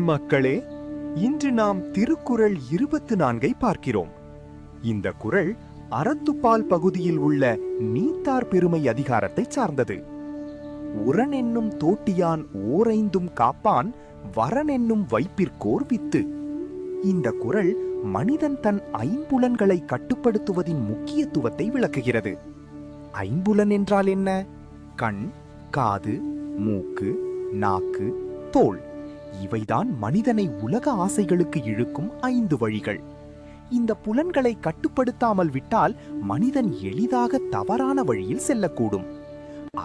மக்களே, இன்று நாம் திருக்குறள் 24 பார்க்கிறோம். இந்த குறள் அறத்துப்பால் பகுதியில் உள்ள நீத்தார் பெருமை அதிகாரத்தை சார்ந்தது. உரன் என்னும் தோட்டியான் ஓரைந்தும் காப்பான் வரன் என்னும் வைப்பிற்கோர் வித்து. இந்த குறள் மனிதன் தன் ஐம்புலன்களை கட்டுப்படுத்துவதின் முக்கியத்துவத்தை விளக்குகிறது. ஐம்புலன் என்றால் என்ன? கண், காது, மூக்கு, நாக்கு, தோல். இவைதான் மனிதனை உலக ஆசைகளுக்கு இழுக்கும் 5 வழிகள். இந்த புலன்களை கட்டுப்படுத்தாமல் விட்டால் மனிதன் எளிதாக தவறான வழியில் செல்லக்கூடும்.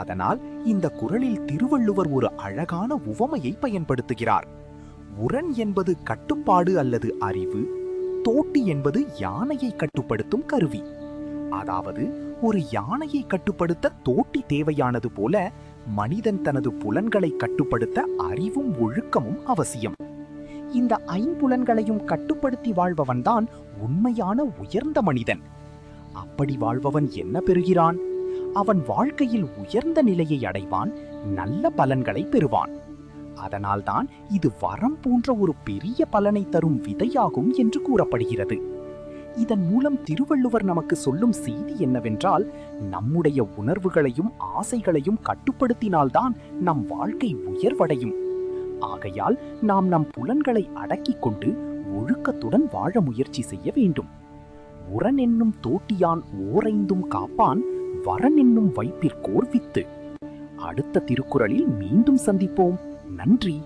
அதனால் இந்த குறளில் திருவள்ளுவர் ஒரு அழகான உவமையை பயன்படுத்துகிறார். உரன் என்பது கட்டுப்பாடு அல்லது அறிவு, தோட்டி என்பது யானையை கட்டுப்படுத்தும் கருவி. அதாவது ஒரு யானையை கட்டுப்படுத்த தோட்டி தேவையானது போல மனிதன் தனது புலன்களை கட்டுப்படுத்த அறிவும் ஒழுக்கமும் அவசியம். இந்த 5 புலன்களையும் கட்டுப்படுத்தி வாழ்பவன்தான் உண்மையான உயர்ந்த மனிதன். அப்படி வாழ்பவன் என்ன பெறுகிறான்? அவன் வாழ்க்கையில் உயர்ந்த நிலையை அடைவான், நல்ல பலன்களை பெறுவான். அதனால்தான் இது வரம் போன்ற ஒரு பெரிய பலனை தரும் விதையாகும் என்று கூறப்படுகிறது. இதன் மூலம் திருவள்ளுவர் நமக்கு சொல்லும் செய்தி என்னவென்றால், நம்முடைய உணர்வுகளையும் ஆசைகளையும் கட்டுப்படுத்தினால்தான் நம் வாழ்க்கை உயர்வடையும். ஆகையால் நாம் நம் புலன்களை அடக்கிக் கொண்டு ஒழுக்கத்துடன் வாழ முயற்சி செய்ய வேண்டும். உரன் என்னும் தோட்டியான் ஓரைந்தும் காப்பான் வரன் என்னும் வைப்பிற்கோர் வித்து. அடுத்த திருக்குறளில் மீண்டும் சந்திப்போம். நன்றி.